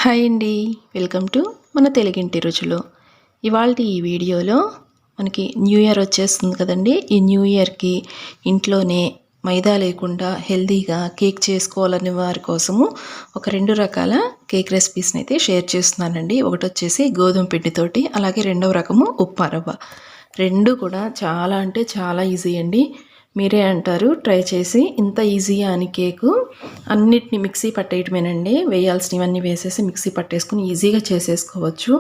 Hi అండి, welcome to మన తెలుగింటి రుచులు. ఇవాళ ఈ వీడియోలో మనకి న్యూ ఇయర్ వచ్చేస్తుంది కదండి. ఈ న్యూ ఇయర్కి ఇంట్లోనే మైదా లేకుండా హెల్తీగా కేక్ చేసుకోవాలనే వారి కోసము ఒక 2 రకాల కేక్ రెసిపీస్ని అయితే షేర్ చేస్తున్నానండి. ఒకటి వచ్చేసి గోధుమ పిండితోటి, అలాగే రెండవ రకము ఉప్మా రవ్వ. రెండు కూడా చాలా అంటే చాలా ఈజీ అండి. మీరే అంటారు ట్రై చేసి ఇంత ఈజీయా అని. కేకు అన్నిటిని మిక్సీ పట్టేయటమేనండి. వేయాల్సినవన్నీ వేసేసి మిక్సీ పట్టేసుకుని ఈజీగా చేసేసుకోవచ్చు.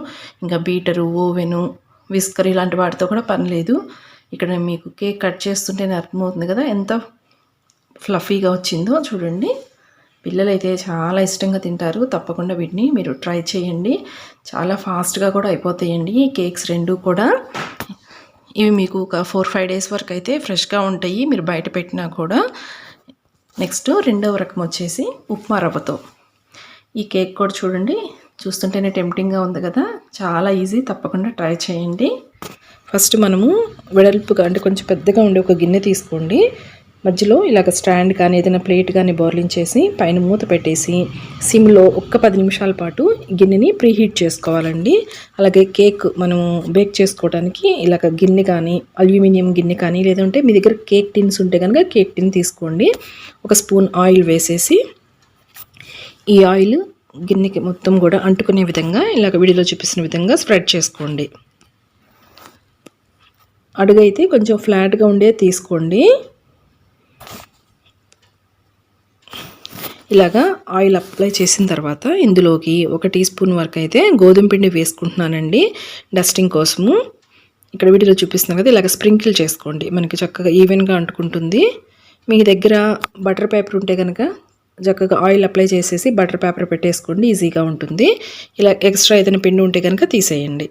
ఇంకా బీటరు, ఓవెను, విస్కర్ ఇలాంటి వాటితో కూడా పని లేదు. ఇక్కడ మీకు కేక్ కట్ చేస్తుంటేనే అర్థమవుతుంది కదా ఎంత ఫ్లఫీగా వచ్చిందో. చూడండి, పిల్లలైతే చాలా ఇష్టంగా తింటారు. తప్పకుండా వీటిని మీరు ట్రై చేయండి. చాలా ఫాస్ట్గా కూడా అయిపోతాయండి ఈ కేక్స్ రెండు కూడా. ఇవి మీకు ఒక 4-5 డేస్ వరకు అయితే ఫ్రెష్గా ఉంటాయి, మీరు బయట పెట్టినా కూడా. నెక్స్ట్ రెండవ రకం వచ్చేసి ఉప్మా రవ్వతో ఈ కేక్ కూడా చూడండి, చూస్తుంటేనే టెంప్టింగ్గా ఉంది కదా. చాలా ఈజీ, తప్పకుండా ట్రై చేయండి. ఫస్ట్ మనము వెడల్పుగా అంటే కొంచెం పెద్దగా ఉండే ఒక గిన్నె తీసుకోండి. మధ్యలో ఇలాగ స్టాండ్ కానీ ఏదైనా ప్లేట్ కానీ బోర్లించేసి పైన మూత పెట్టేసి సిమ్లో ఒక్క 10 నిమిషాల పాటు గిన్నెని ప్రీహీట్ చేసుకోవాలండి. అలాగే కేక్ మనం బేక్ చేసుకోవడానికి ఇలాగ గిన్నె కానీ అల్యూమినియం గిన్నె కానీ లేదంటే మీ దగ్గర కేక్ టిన్స్ ఉంటే కనుక కేక్ టిన్ తీసుకోండి. ఒక స్పూన్ ఆయిల్ వేసేసి ఈ ఆయిల్ గిన్నెకి మొత్తం కూడా అంటుకునే విధంగా ఇలాగ వీడియోలో చూపిస్తున్న విధంగా స్ప్రెడ్ చేసుకోండి. అడుగైతే కొంచెం ఫ్లాట్గా ఉండే తీసుకోండి. ఇలాగా ఆయిల్ అప్లై చేసిన తర్వాత ఇందులోకి 1 టీ స్పూన్ వరకు అయితే గోధుమ పిండి వేసుకుంటున్నానండి, డస్టింగ్ కోసము. ఇక్కడ వీడియోలో చూపిస్తున్నాను కదా, ఇలాగ స్ప్రింకిల్ చేసుకోండి, మనకి చక్కగా ఈవెన్గా అంటుకుంటుంది. మీ దగ్గర బటర్ పేపర్ ఉంటే కనుక చక్కగా ఆయిల్ అప్లై చేసేసి బటర్ పేపర్ పెట్టేసుకోండి, ఈజీగా ఉంటుంది. ఇలా ఎక్స్ట్రా ఏదైనా పిండి ఉంటే కనుక తీసేయండి.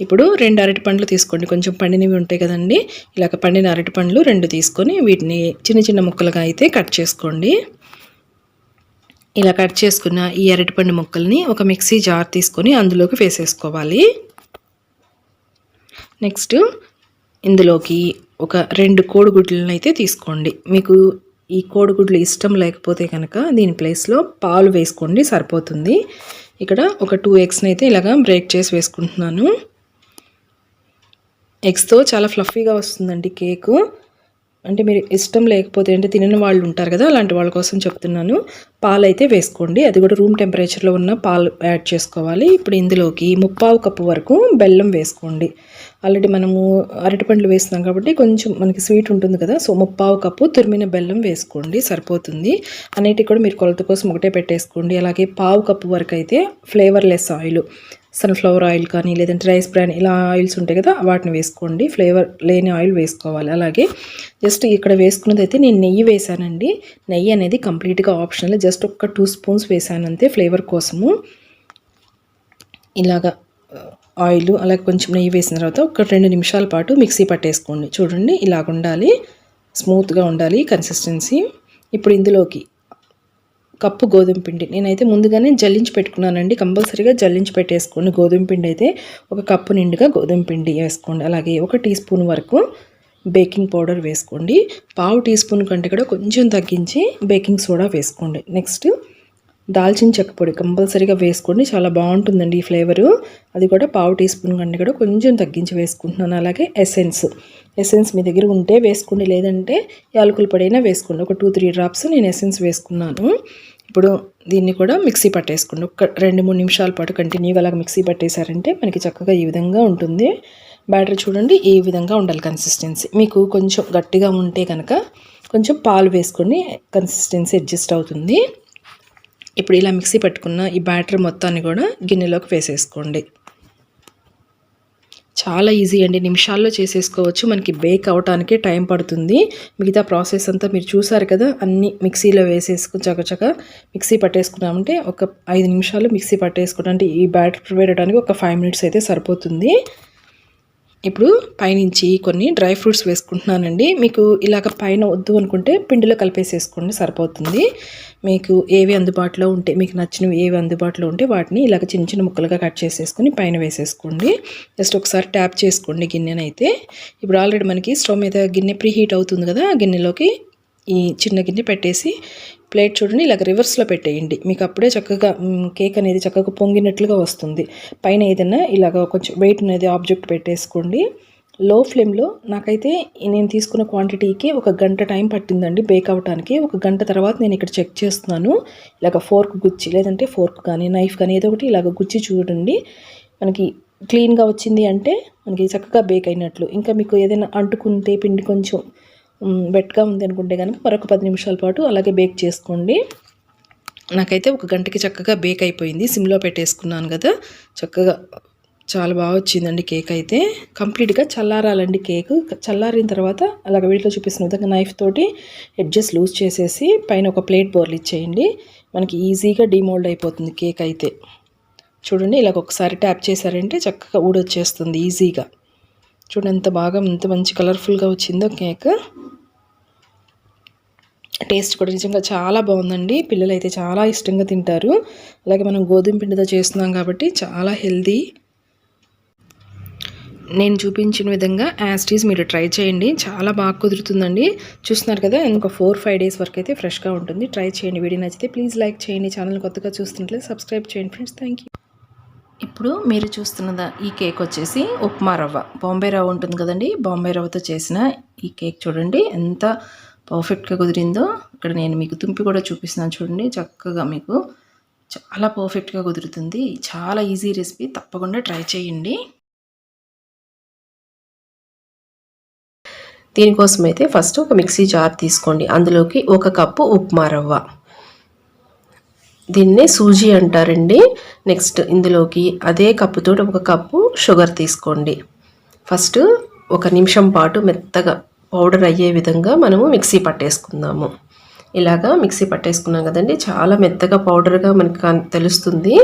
ఇప్పుడు 2 అరటి పండ్లు తీసుకోండి, కొంచెం పండినవి ఉంటాయి కదండి. ఇలాగ పండిన అరటి పండ్లు 2 తీసుకొని వీటిని చిన్న చిన్న ముక్కలుగా అయితే కట్ చేసుకోండి. ఇలా కట్ చేసుకున్న ఈ అరటిపండు ముక్కల్ని ఒక మిక్సీ జార్ తీసుకొని అందులోకి వేసేసుకోవాలి. నెక్స్ట్ ఇందులోకి ఒక 2 కోడిగుడ్లను అయితే తీసుకోండి. మీకు ఈ కోడిగుడ్లు ఇష్టం లేకపోతే కనుక దీని ప్లేస్లో పాలు వేసుకోండి, సరిపోతుంది. ఇక్కడ ఒక 2 ఎగ్స్ని అయితే ఇలాగా బ్రేక్ చేసి వేసుకుంటున్నాను. ఎగ్స్తో చాలా ఫ్లఫీగా వస్తుందండి కేకు. అంటే మీరు ఇష్టం లేకపోతే అంటే తినని వాళ్ళు ఉంటారు కదా, అలాంటి వాళ్ళ కోసం చెప్తున్నాను. పాలు అయితే వేసుకోండి, అది కూడా రూమ్ టెంపరేచర్లో ఉన్న పాలు యాడ్ చేసుకోవాలి. ఇప్పుడు ఇందులోకి 3/4 కప్పు వరకు బెల్లం వేసుకోండి. ఆల్రెడీ మనము అరటిపండ్లు వేస్తున్నాం కాబట్టి కొంచెం మనకి స్వీట్ ఉంటుంది కదా, సో 3/4 కప్పు తురిమిన బెల్లం వేసుకోండి, సరిపోతుంది. అన్నిటికి కూడా మీరు కొలత కోసం ఒకటే పెట్టేసుకోండి. అలాగే 1/4 కప్పు వరకు అయితే ఫ్లేవర్లెస్ ఆయిల్, సన్ఫ్లవర్ ఆయిల్ కానీ లేదంటే రైస్ బ్రాన్ ఇలా ఆయిల్స్ ఉంటాయి కదా, వాటిని వేసుకోండి. ఫ్లేవర్ లేని ఆయిల్ వేసుకోవాలి. అలాగే జస్ట్ ఇక్కడ వేసుకున్నది అయితే నేను నెయ్యి వేసానండి. నెయ్యి అనేది కంప్లీట్గా ఆప్షనల్, జస్ట్ ఒక 2 స్పూన్స్ వేసాను అంతే ఫ్లేవర్ కోసము. ఇలాగా ఆయిల్ అలాగే కొంచెం నెయ్యి వేసిన తర్వాత ఒక 2 నిమిషాల పాటు మిక్సీ పట్టేసుకోండి. చూడండి, ఇలాగ ఉండాలి, స్మూత్గా ఉండాలి కన్సిస్టెన్సీ. ఇప్పుడు ఇందులోకి కప్పు గోధుమ పిండి నేనైతే ముందుగానే జల్లించి పెట్టుకున్నానండి. కంపల్సరీగా జల్లించి పెట్టేసుకోండి. గోధుమ పిండి అయితే ఒక కప్పు నిండుగా గోధుమ పిండి వేసుకోండి. అలాగే 1 టీ స్పూన్ వరకు బేకింగ్ పౌడర్ వేసుకోండి. 1/2 టీ స్పూన్ కంటే కూడా కొంచెం తగ్గించి బేకింగ్ సోడా వేసుకోండి. నెక్స్ట్ దాల్చిన చెక్క పొడి కంపల్సరీగా వేసుకోండి, చాలా బాగుంటుందండి ఈ ఫ్లేవరు. అది కూడా 1/2 టీ స్పూన్ కంటే కూడా కొంచెం తగ్గించి వేసుకుంటున్నాను. అలాగే ఎసెన్స్ మీ దగ్గర ఉంటే వేసుకోండి, లేదంటే యాలకుల పొడి అయినా వేసుకోండి. ఒక 2-3 డ్రాప్స్ నేను ఎసెన్స్ వేసుకున్నాను. ఇప్పుడు దీన్ని కూడా మిక్సీ పట్టేసుకోండి. ఒక 2-3 నిమిషాల పాటు కంటిన్యూగా అలాగ మిక్సీ పట్టేశారంటే మనకి చక్కగా ఈ విధంగా ఉంటుంది. బ్యాటర్ చూడండి, ఈ విధంగా ఉండాలి కన్సిస్టెన్సీ. మీకు కొంచెం గట్టిగా ఉంటే కనుక కొంచెం పాలు వేసుకొని కన్సిస్టెన్సీ అడ్జస్ట్ అవుతుంది. ఇప్పుడు ఇలా మిక్సీ పట్టుకున్న ఈ బ్యాటర్ మొత్తాన్ని కూడా గిన్నెలోకి వేసేసుకోండి. చాలా ఈజీ అండి, నిమిషాల్లో చేసేసుకోవచ్చు. మనకి బేక్ అవటానికే టైం పడుతుంది. మిగతా ప్రాసెస్ అంతా మీరు చూసారు కదా, అన్నీ మిక్సీలో వేసేసుకుని చకచక మిక్సీ పట్టేసుకున్నామంటే ఒక 5 నిమిషాలు మిక్సీ పట్టేసుకుంటే ఈ బ్యాటర్ ప్రిపేర్ చేయడానికి ఒక 5 మినిట్స్ అయితే సరిపోతుంది. ఇప్పుడు పైనుంచి కొన్ని డ్రై ఫ్రూట్స్ వేసుకుంటున్నానండి. మీకు ఇలాగ పైన వద్దు అనుకుంటే పిండిలో కలిపేసేసుకోండి, సరిపోతుంది. మీకు ఏవి అందుబాటులో ఉంటే, మీకు నచ్చినవి ఏవి అందుబాటులో ఉంటే వాటిని ఇలాగ చిన్న చిన్న ముక్కలుగా కట్ చేసేసుకొని పైన వేసేసుకోండి. జస్ట్ ఒకసారి ట్యాప్ చేసుకోండి గిన్నెనైతే. ఇప్పుడు ఆల్రెడీ మనకి స్టవ్ మీద గిన్నె ప్రీ హీట్ అవుతుంది కదా, ఆ గిన్నెలోకి ఈ చిన్న గిన్నె పెట్టేసి ప్లేట్ చూడండి ఇలాగ రివర్స్లో పెట్టేయండి. మీకు అప్పుడే చక్కగా కేక్ అనేది చక్కగా పొంగినట్లుగా వస్తుంది. పైన ఏదైనా ఇలాగ కొంచెం వెయిట్ అనేది ఆబ్జెక్ట్ పెట్టేసుకోండి. లో ఫ్లేమ్లో నాకైతే నేను తీసుకున్న క్వాంటిటీకి 1 గంట టైం పట్టిందండి బేక్ అవ్వడానికి. 1 గంట తర్వాత నేను ఇక్కడ చెక్ చేస్తున్నాను. ఇలాగ ఫోర్క్ గుచ్చి, లేదంటే ఫోర్క్ కానీ నైఫ్ కానీ ఏదో ఒకటి ఇలాగ గుచ్చి చూడండి. మనకి క్లీన్గా వచ్చింది అంటే మనకి చక్కగా బేక్ అయినట్లు. ఇంకా మీకు ఏదైనా అంటుకుంటే పిండి కొంచెం వెట్గా ఉంది అనుకుంటే కనుక మరొక 10 నిమిషాల పాటు అలాగే బేక్ చేసుకోండి. నాకైతే 1 గంటకి చక్కగా బేక్ అయిపోయింది. సిమ్లో పెట్టేసుకున్నాను కదా, చక్కగా చాలా బాగా వచ్చిందండి కేక్ అయితే. కంప్లీట్గా చల్లారాలండి కేక్. చల్లారిన తర్వాత అలాగ వీటిలో చూపిస్తున్న విధంగా నైఫ్ తోటి ఎడ్జెస్ లూజ్ చేసేసి పైన ఒక ప్లేట్ బోర్లు ఇచ్చేయండి. మనకి ఈజీగా డిమోల్డ్ అయిపోతుంది కేక్ అయితే. చూడండి ఇలాగ ఒకసారి ట్యాప్ చేశారంటే చక్కగా ఊడొచ్చేస్తుంది ఈజీగా. చూడండి ఎంత బాగా ఎంత మంచి కలర్ఫుల్గా వచ్చిందో కేక్. టేస్ట్ కూడా నిజంగా చాలా బాగుందండి. పిల్లలు అయితే చాలా ఇష్టంగా తింటారు. అలాగే మనం గోధుమ పిండితో చేస్తున్నాం కాబట్టి చాలా హెల్దీ. నేను చూపించిన విధంగా యాస్టీస్ మీరు ట్రై చేయండి, చాలా బాగా కుదురుతుందండి. చూస్తున్నారు కదా, ఇంకొక 4-5 డేస్ వరకు అయితే ఫ్రెష్గా ఉంటుంది. ట్రై చేయండి. వీడియో నచ్చితే ప్లీజ్ లైక్ చేయండి. ఛానల్ కొత్తగా చూస్తున్నట్లయితే సబ్స్క్రైబ్ చేయండి ఫ్రెండ్స్. Thank you. ఇప్పుడు మీరు చూస్తున్న ఈ కేక్ వచ్చేసి ఉప్మా రవ్వ, బాంబే రవ్వ ఉంటుంది కదండి, బాంబే రవ్వతో చేసిన ఈ కేక్ చూడండి ఎంత పర్ఫెక్ట్గా కుదిరిందో. ఇక్కడ నేను మీకు తుంపి కూడా చూపిస్తున్నాను చూడండి. చక్కగా మీకు చాలా పర్ఫెక్ట్గా కుదురుతుంది. చాలా ఈజీ రెసిపీ, తప్పకుండా ట్రై చేయండి. దీనికోసం అయితే ఫస్ట్ ఒక మిక్సీ జార్ తీసుకోండి. అందులోకి 1 కప్పు ఉప్మా రవ్వ, దీన్నే సూజీ అంటారండి. నెక్స్ట్ ఇందులోకి అదే కప్పుతో 1 కప్పు షుగర్ తీసుకోండి. ఫస్ట్ 1 నిమిషం పాటు మెత్తగా పౌడర్ అయ్యే విధంగా మనము మిక్సీ పట్టేసుకుందాము. ఇలాగా మిక్సీ పట్టేసుకున్నాం కదండి, చాలా మెత్తగా పౌడర్గా మనకి తెలుస్తుంది.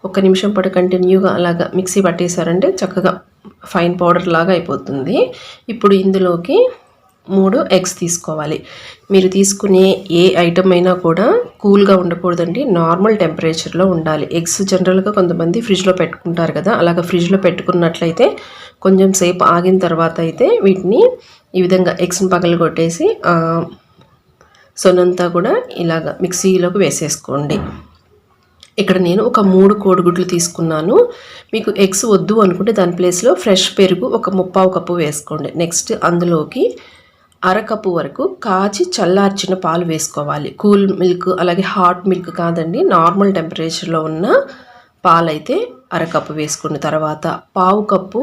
1 నిమిషం పాటు కంటిన్యూగా అలాగా మిక్సీ పట్టేశారంటే చక్కగా ఫైన్ పౌడర్ లాగా అయిపోతుంది. ఇప్పుడు ఇందులోకి 3 ఎగ్స్ తీసుకోవాలి. మీరు తీసుకునే ఏ ఐటమ్ అయినా కూడా కూల్గా ఉండకూడదండి, నార్మల్ టెంపరేచర్లో ఉండాలి. ఎగ్స్ జనరల్గా కొంతమంది ఫ్రిడ్జ్లో పెట్టుకుంటారు కదా, అలాగ ఫ్రిడ్జ్లో పెట్టుకున్నట్లయితే కొంచెం సేపు ఆగిన తర్వాత అయితే వీటిని ఈ విధంగా ఎగ్స్ని పగలగొట్టేసి సొనంతా కూడా ఇలాగ మిక్సీలోకి వేసేసుకోండి. ఇక్కడ నేను ఒక 3 కోడిగుడ్లు తీసుకున్నాను. మీకు ఎగ్స్ వద్దు అనుకుంటే దాని ప్లేస్లో ఫ్రెష్ పెరుగు ఒక 3/4 కప్పు వేసుకోండి. నెక్స్ట్ అందులోకి 1/2 కప్పు వరకు కాచి చల్లార్చిన పాలు వేసుకోవాలి. కూల్ మిల్క్ అలాగే హాట్ మిల్క్ కాదండి, నార్మల్ టెంపరేచర్లో ఉన్న పాలైతే 1/2 కప్పు వేసుకోండి. తర్వాత 1/4 కప్పు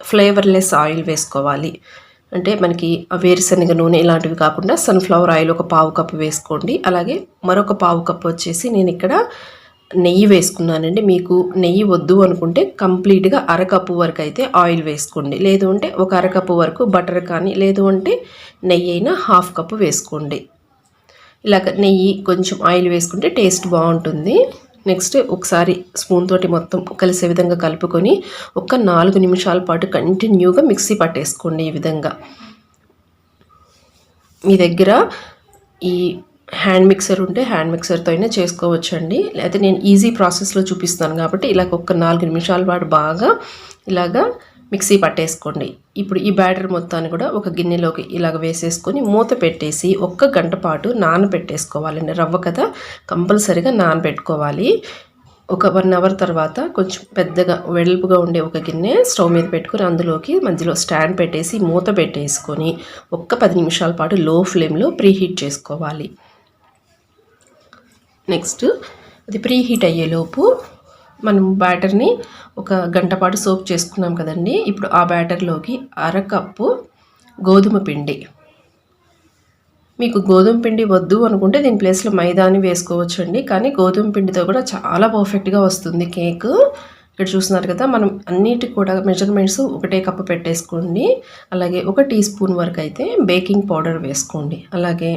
ఫ్లేవర్లెస్ ఆయిల్ వేసుకోవాలి. అంటే మనకి వేరుశనగ నూనె ఇలాంటివి కాకుండా సన్ఫ్లవర్ ఆయిల్ ఒక 1/4 కప్పు వేసుకోండి. అలాగే మరొక 1/4 కప్పు వచ్చేసి నేను ఇక్కడ నెయ్యి వేసుకున్నానండి. మీకు నెయ్యి వద్దు అనుకుంటే కంప్లీట్గా 1/2 కప్పు వరకు అయితే ఆయిల్ వేసుకోండి. లేదు అంటే ఒక 1/2 కప్పు వరకు బటర్ కానీ, లేదు అంటే నెయ్యి అయినా 1/2 కప్పు వేసుకోండి. ఇలాగ నెయ్యి కొంచెం ఆయిల్ వేసుకుంటే టేస్ట్ బాగుంటుంది. నెక్స్ట్ ఒకసారి స్పూన్ తోటి మొత్తం కలిసే విధంగా కలుపుకొని ఒక 4 నిమిషాల పాటు కంటిన్యూగా మిక్సీ పట్టేసుకోండి. ఈ విధంగా మీ దగ్గర ఈ హ్యాండ్ మిక్సర్ ఉంటే హ్యాండ్ మిక్సర్తో అయినా చేసుకోవచ్చండి. లేకపోతే నేను ఈజీ ప్రాసెస్లో చూపిస్తాను కాబట్టి ఇలాగ ఒక 4 నిమిషాల పాటు బాగా ఇలాగా మిక్సీ పట్టేసుకోండి. ఇప్పుడు ఈ బ్యాటర్ మొత్తాన్ని కూడా ఒక గిన్నెలోకి ఇలాగ వేసేసుకొని మూత పెట్టేసి 1 గంట పాటు నానబెట్టేసుకోవాలండి. రవ్వ కదా, కంపల్సరీగా నానబెట్టుకోవాలి. ఒక 1 అవర్ తర్వాత కొంచెం పెద్దగా వెడల్పుగా ఉండే ఒక గిన్నె స్టవ్ మీద పెట్టుకొని అందులోకి మధ్యలో స్టాండ్ పెట్టేసి మూత పెట్టేసుకొని ఒక్క 10 నిమిషాల పాటు లో ఫ్లేమ్లో ప్రీహీట్ చేసుకోవాలి. నెక్స్ట్ అది ప్రీహీట్ అయ్యేలోపు మనం బ్యాటర్ని 1 గంట పాటు సోక్ చేసుకున్నాం కదండి. ఇప్పుడు ఆ బ్యాటర్లోకి 1/2 కప్పు గోధుమ పిండి, మీకు గోధుమ పిండి వద్దు అనుకుంటే దీని ప్లేస్లో మైదాని వేసుకోవచ్చండి. కానీ గోధుమ పిండితో కూడా చాలా పర్ఫెక్ట్గా వస్తుంది కేక్. ఇక్కడ చూస్తున్నారు కదా, మనం అన్నిటికి కూడా మెజర్మెంట్స్ 1 కప్పు పెట్టేసుకోండి. అలాగే 1 టీ స్పూన్ వరకు అయితే బేకింగ్ పౌడర్ వేసుకోండి. అలాగే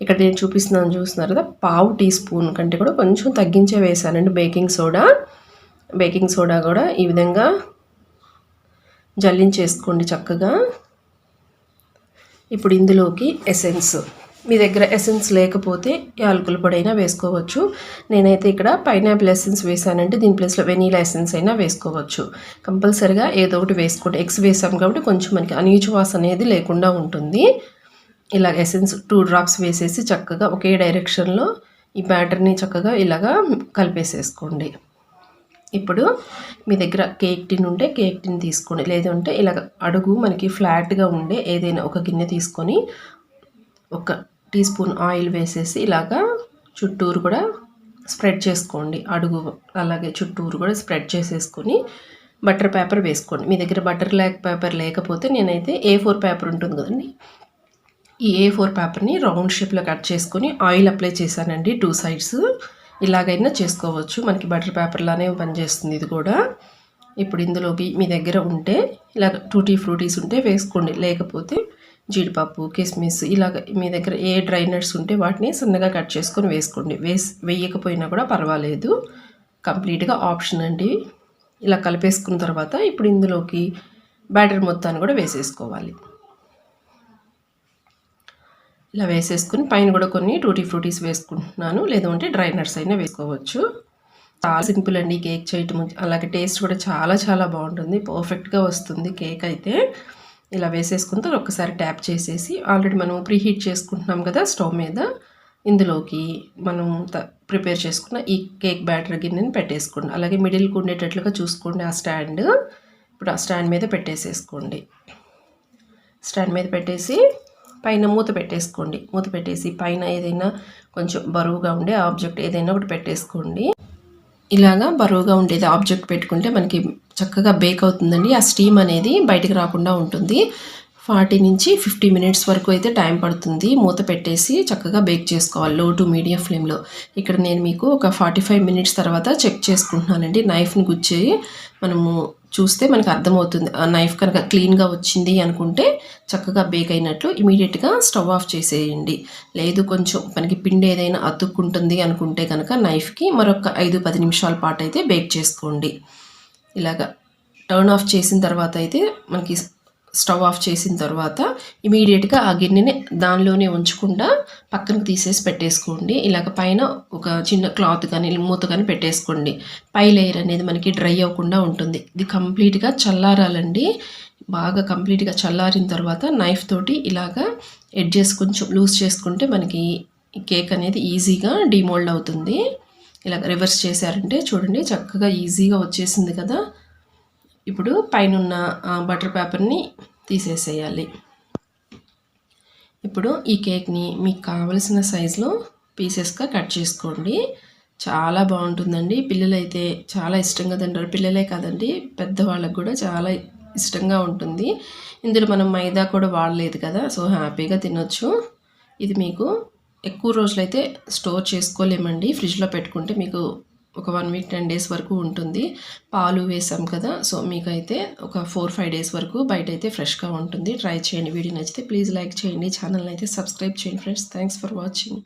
ఇక్కడ నేను చూస్తున్నారు కదా, 1/2 టీ స్పూన్ కంటే కూడా కొంచెం తగ్గించే వేసానండి బేకింగ్ సోడా. బేకింగ్ సోడా కూడా ఈ విధంగా జల్లించేసుకోండి చక్కగా. ఇప్పుడు ఇందులోకి ఎసెన్స్, మీ దగ్గర ఎసెన్స్ లేకపోతే యాలకుల పొడి అయినా వేసుకోవచ్చు. నేనైతే ఇక్కడ పైనాపిల్ ఎసెన్స్ వేసానంటే దీని ప్లేస్లో వెనీలా ఎసెన్స్ అయినా వేసుకోవచ్చు. కంపల్సరిగా ఏదో ఒకటి వేసుకోండి. ఎగ్స్ వేసాం కాబట్టి కొంచెం మనకి అనీచు వాసన అనేది లేకుండా ఉంటుంది. ఇలా ఎసెన్స్ 2 డ్రాప్స్ వేసేసి చక్కగా ఒకే డైరెక్షన్లో ఈ బ్యాటర్ని చక్కగా ఇలాగా కలిపేసేసుకోండి. ఇప్పుడు మీ దగ్గర కేక్ టిన్ ఉంటే కేక్ టిన్ తీసుకోండి, లేదంటే ఇలాగ అడుగు మనకి ఫ్లాట్గా ఉండే ఏదైనా ఒక గిన్నె తీసుకొని 1 టీ స్పూన్ ఆయిల్ వేసేసి ఇలాగా చుట్టూరు కూడా స్ప్రెడ్ చేసుకోండి. అడుగు అలాగే చుట్టూరు కూడా స్ప్రెడ్ చేసేసుకొని బటర్ పేపర్ వేసుకోండి. మీ దగ్గర బటర్ పేపర్ లేకపోతే నేనైతే A4 పేపర్ ఉంటుంది కదండి, ఈ A4 పేపర్ని రౌండ్ షేప్లో కట్ చేసుకొని ఆయిల్ అప్లై చేశానండి 2 సైడ్స్. ఇలాగైనా చేసుకోవచ్చు, మనకి బటర్ పేపర్లానే పనిచేస్తుంది ఇది కూడా. ఇప్పుడు ఇందులోకి మీ దగ్గర ఉంటే ఇలాగ టూటీ ఫ్రూటీస్ ఉంటే వేసుకోండి, లేకపోతే జీడిపప్పు, కిస్మిస్ ఇలాగ మీ దగ్గర ఏ డ్రై నట్స్ ఉంటే వాటిని సన్నగా కట్ చేసుకొని వేసుకోండి. వేయకపోయినా కూడా పర్వాలేదు, కంప్లీట్గా ఆప్షన్ అండి. ఇలా కలిపేసుకున్న తర్వాత ఇప్పుడు ఇందులోకి బ్యాటర్ మొత్తాన్ని కూడా వేసేసుకోవాలి. ఇలా వేసేసుకుని పైన కూడా కొన్ని టూటీ ఫ్రూటీస్ వేసుకుంటున్నాను, లేదంటే డ్రై నట్స్ అయినా వేసుకోవచ్చు. చాలా సింపుల్ అండి కేక్ చేయటం, అలాగే టేస్ట్ కూడా చాలా చాలా బాగుంటుంది, పర్ఫెక్ట్గా వస్తుంది కేక్ అయితే. ఇలా వేసేసుకున్న తర్వాత ఒకసారి ట్యాప్ చేసేసి ఆల్రెడీ మనం ప్రీహీట్ చేసుకుంటున్నాం కదా స్టవ్ మీద, ఇందులోకి మనం ప్రిపేర్ చేసుకున్న ఈ కేక్ బ్యాటర్ గిన్నెని పెట్టేసుకోండి. అలాగే మిడిల్కి ఉండేటట్లుగా చూసుకోండి ఆ స్టాండ్. ఇప్పుడు ఆ స్టాండ్ మీద పెట్టేసేసుకోండి. స్టాండ్ మీద పెట్టేసి పైన మూత పెట్టేసుకోండి. మూత పెట్టేసి పైన ఏదైనా కొంచెం బరువుగా ఉండే ఆబ్జెక్ట్ ఏదైనా ఒకటి పెట్టేసుకోండి. ఇలాగా బరువుగా ఉండేది ఆబ్జెక్ట్ పెట్టుకుంటే మనకి చక్కగా బేక్ అవుతుందండి. ఆ స్టీమ్ అనేది బయటకు రాకుండా ఉంటుంది. 40 నుంచి 50 మినిట్స్ వరకు అయితే టైం పడుతుంది. మూత పెట్టేసి చక్కగా బేక్ చేసుకోవాలి లో టు మీడియం ఫ్లేమ్లో. ఇక్కడ నేను మీకు ఒక 45 మినిట్స్ తర్వాత చెక్ చేసుకుంటున్నానండి. నైఫ్ని గుచ్చి మనము చూస్తే మనకు అర్థమవుతుంది. ఆ నైఫ్ కనుక క్లీన్గా వచ్చింది అనుకుంటే చక్కగా బేక్ అయినట్లు. ఇమీడియట్గా స్టవ్ ఆఫ్ చేసేయండి. లేదు కొంచెం మనకి పిండి ఏదైనా అతుక్కుంటుంది అనుకుంటే కనుక నైఫ్కి మరొక 5-10 నిమిషాల పాటు అయితే బేక్ చేసుకోండి. ఇలాగా టర్న్ ఆఫ్ చేసిన తర్వాత అయితే మనకి స్టవ్ ఆఫ్ చేసిన తర్వాత ఇమీడియట్గా ఆ గిన్నెని దానిలోనే ఉంచకుండా పక్కనకి తీసేసి పెట్టేసుకోండి. ఇలాగ పైన ఒక చిన్న క్లాత్ కానీ మూత కానీ పెట్టేసుకోండి. పై లేయర్ అనేది మనకి డ్రై అవ్వకుండా ఉంటుంది. ఇది కంప్లీట్గా చల్లారాలండి. బాగా కంప్లీట్గా చల్లారిన తర్వాత నైఫ్ తోటి ఇలాగా ఎడ్జెస్ కొంచెం లూజ్ చేసుకుంటే మనకి కేక్ అనేది ఈజీగా డిమోల్డ్ అవుతుంది. ఇలా రివర్స్ చేశారంటే చూడండి చక్కగా ఈజీగా వచ్చేసింది కదా. ఇప్పుడు పైనున్న బటర్ పేపర్ని తీసేసేయాలి. ఇప్పుడు ఈ కేక్ని మీకు కావలసిన సైజులో పీసెస్గా కట్ చేసుకోండి. చాలా బాగుంటుందండి. పిల్లలైతే చాలా ఇష్టంగా తింటారు. పిల్లలే కాదండి, పెద్దవాళ్ళకు కూడా చాలా ఇష్టంగా ఉంటుంది. ఇందులో మనం మైదా కూడా వాడలేదు కదా, సో హ్యాపీగా తినొచ్చు. ఇది మీకు ఎక్కువ రోజులైతే స్టోర్ చేసుకోలేమండి. ఫ్రిడ్జ్లో పెట్టుకుంటే మీకు ఒక 1 వీక్ 10 డేస్ వరకు ఉంటుంది. పాలు వేసాం కదా, సో మీకైతే ఒక 4-5 డేస్ వరకు బయట అయితే ఫ్రెష్గా ఉంటుంది. ట్రై చేయండి. వీడియో నచ్చితే ప్లీజ్ లైక్ చేయండి, ఛానల్ని అయితే సబ్స్క్రైబ్ చేయండి ఫ్రెండ్స్. Thanks for watching.